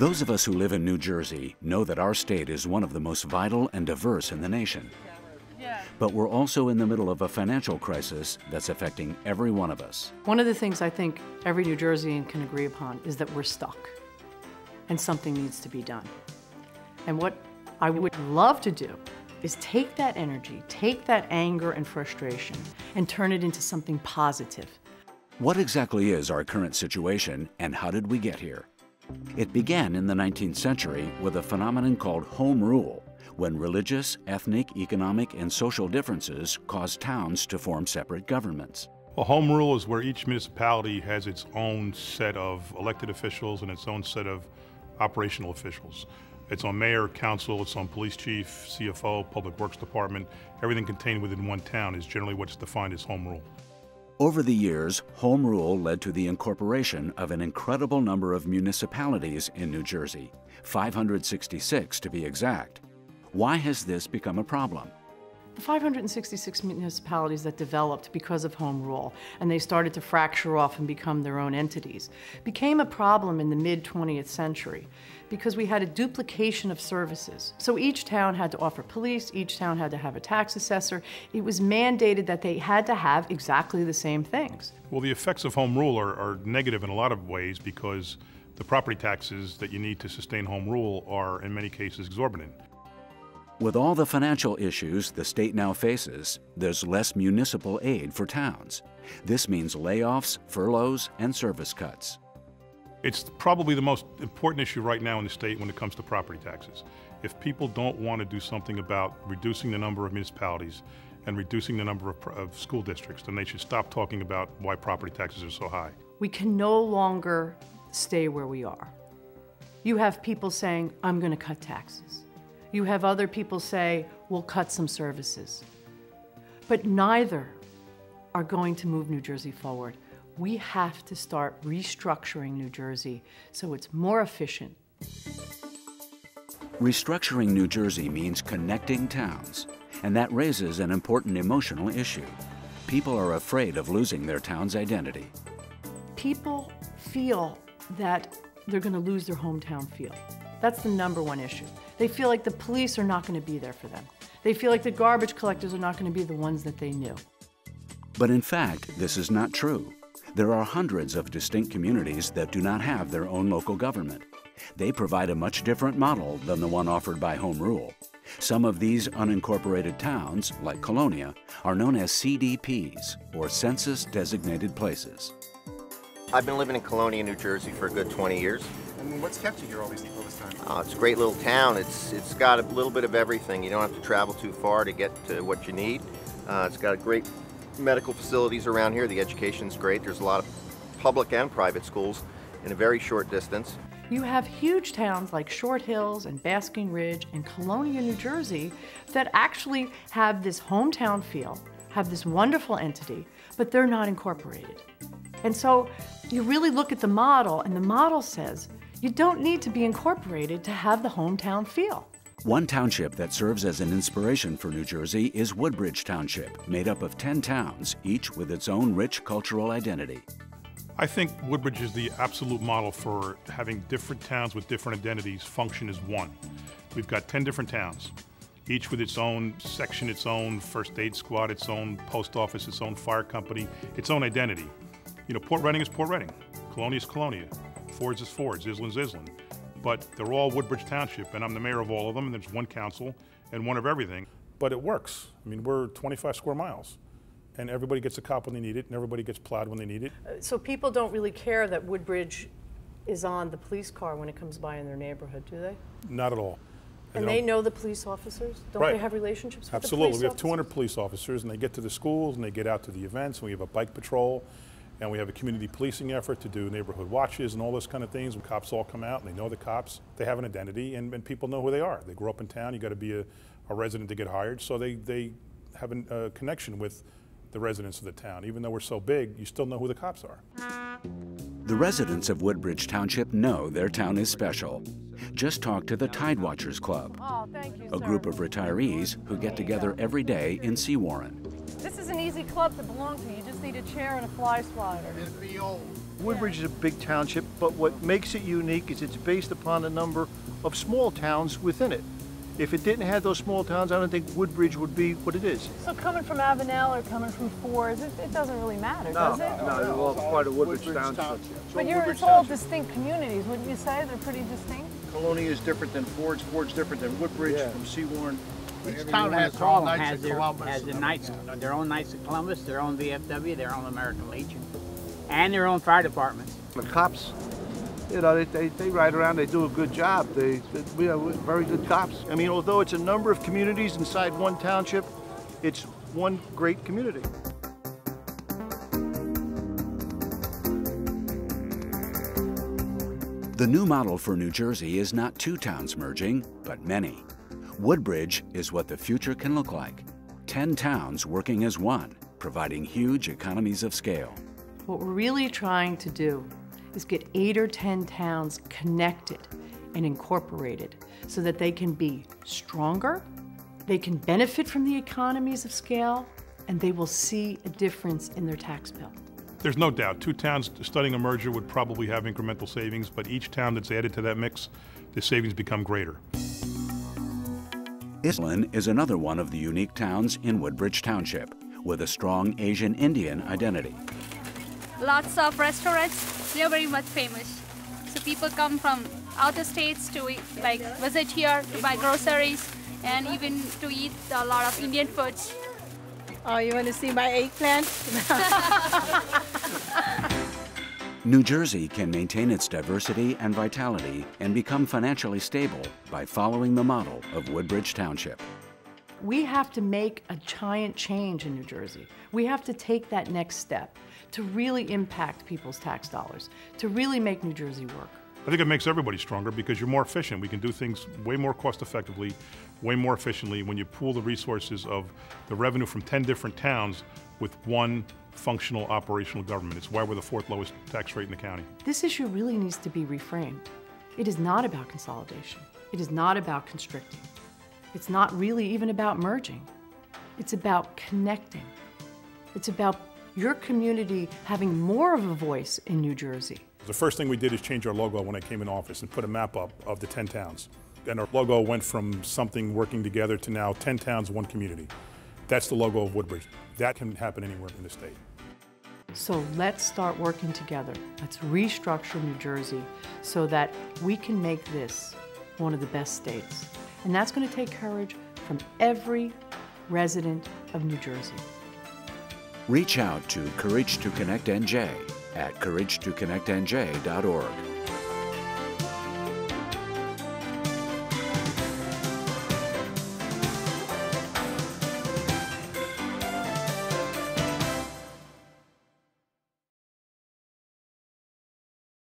Those of us who live in New Jersey know that our state is one of the most vital and diverse in the nation. But we're also in the middle of a financial crisis that's affecting every one of us. One of the things I think every New Jerseyan can agree upon is that we're stuck and something needs to be done. And what I would love to do is take that energy, take that anger and frustration, and turn it into something positive. What exactly is our current situation, and how did we get here? It began in the 19th century with a phenomenon called home rule, when religious, ethnic, economic, and social differences caused towns to form separate governments. Well, home rule is where each municipality has its own set of elected officials and its own set of operational officials. Its own mayor, council, its own police chief, CFO, public works department. Everything contained within one town is generally what's defined as home rule. Over the years, home rule led to the incorporation of an incredible number of municipalities in New Jersey, 566 to be exact. Why has this become a problem? The 566 municipalities that developed because of home rule, and they started to fracture off and become their own entities, became a problem in the mid-20th century because we had a duplication of services. So each town had to offer police, each town had to have a tax assessor. It was mandated that they had to have exactly the same things. Well, the effects of home rule are negative in a lot of ways because the property taxes that you need to sustain home rule are in many cases exorbitant. With all the financial issues the state now faces, there's less municipal aid for towns. This means layoffs, furloughs, and service cuts. It's probably the most important issue right now in the state when it comes to property taxes. If people don't want to do something about reducing the number of municipalities and reducing the number of school districts, then they should stop talking about why property taxes are so high. We can no longer stay where we are. You have people saying, I'm going to cut taxes. You have other people say, we'll cut some services. But neither are going to move New Jersey forward. We have to start restructuring New Jersey so it's more efficient. Restructuring New Jersey means connecting towns, and that raises an important emotional issue. People are afraid of losing their town's identity. People feel that they're going to lose their hometown feel. That's the #1 issue. They feel like the police are not going to be there for them. They feel like the garbage collectors are not going to be the ones that they knew. But in fact, this is not true. There are hundreds of distinct communities that do not have their own local government. They provide a much different model than the one offered by home rule. Some of these unincorporated towns, like Colonia, are known as CDPs, or Census-Designated Places. I've been living in Colonia, New Jersey for a good 20 years. And what's kept you here all this time? It's a great little town. It's got a little bit of everything. You don't have to travel too far to get to what you need. It's got great medical facilities around here. The education's great. There's a lot of public and private schools in a very short distance. You have huge towns like Short Hills and Basking Ridge and Colonia, New Jersey, that actually have this hometown feel, have this wonderful entity, but they're not incorporated. And so you really look at the model, and the model says you don't need to be incorporated to have the hometown feel. One township that serves as an inspiration for New Jersey is Woodbridge Township, made up of 10 towns, each with its own rich cultural identity. I think Woodbridge is the absolute model for having different towns with different identities function as one. We've got 10 different towns, each with its own section, its own first aid squad, its own post office, its own fire company, its own identity. You know, Port Reading is Port Reading, Colonia is Colonia, Fords is Fords, Island's Island. But they're all Woodbridge Township, and I'm the mayor of all of them, and there's one council and one of everything. But it works. I mean, we're 25 square miles, and everybody gets a cop when they need it, and everybody gets plowed when they need it. So people don't really care that Woodbridge is on the police car when it comes by in their neighborhood, do they? Not at all. And they know the police officers? Don't Right. they have relationships with Absolutely. the police We have officers? 200 police officers, and they get to the schools, and they get out to the events, and we have a bike patrol. And we have a community policing effort to do neighborhood watches and all those kind of things. When cops all come out and they know the cops, they have an identity, and people know who they are. They grow up in town. You got to be a resident to get hired. So they have a connection with the residents of the town. Even though we're so big, you still know who the cops are. The residents of Woodbridge Township know their town is special. Just talk to the Tidewatchers Club, a group of retirees who get together every day in Seawarren. This is an easy club to belong to. You just need a chair and a fly swatter. Woodbridge is a big township, but what makes it unique is it's based upon a number of small towns within it. If it didn't have those small towns, I don't think Woodbridge would be what it is. So coming from Avenel or coming from Fords, it doesn't really matter, does it? No, they're all part of Woodbridge Township. But it's all distinct communities, wouldn't you say? They're pretty distinct? Colonia is different than Ford's, Ford's different than Woodbridge, from Seawarren. Each town has their own Knights of Columbus. Their own Knights of Columbus, their own VFW, their own American Legion, and their own fire departments. The cops, you know, they ride around, they do a good job. We are very good cops. I mean, although it's a number of communities inside one township, it's one great community. The new model for New Jersey is not two towns merging, but many. Woodbridge is what the future can look like. 10 towns working as one, providing huge economies of scale. What we're really trying to do is get 8 or 10 towns connected and incorporated so that they can be stronger, they can benefit from the economies of scale, and they will see a difference in their tax bill. There's no doubt, two towns studying a merger would probably have incremental savings, but each town that's added to that mix, the savings become greater. Iselin is another one of the unique towns in Woodbridge Township, with a strong Asian Indian identity. Lots of restaurants, they're very much famous. So people come from outer states to visit here to buy groceries and even to eat a lot of Indian foods. Oh, you want to see my eggplant? New Jersey can maintain its diversity and vitality and become financially stable by following the model of Woodbridge Township. We have to make a giant change in New Jersey. We have to take that next step to really impact people's tax dollars, to really make New Jersey work. I think it makes everybody stronger because you're more efficient. We can do things way more cost effectively, way more efficiently when you pool the resources of the revenue from 10 different towns with one functional operational government. It's why we're the 4th lowest tax rate in the county. This issue really needs to be reframed. It is not about consolidation. It is not about constricting. It's not really even about merging. It's about connecting. It's about your community having more of a voice in New Jersey. The first thing we did is change our logo when I came in office and put a map up of the 10 towns. And our logo went from something working together to now 10 towns, 1 community. That's the logo of Woodbridge. That can happen anywhere in the state. So let's start working together. Let's restructure New Jersey so that we can make this one of the best states. And that's going to take courage from every resident of New Jersey. Reach out to Courage to Connect NJ at couragetoconnectnj.org.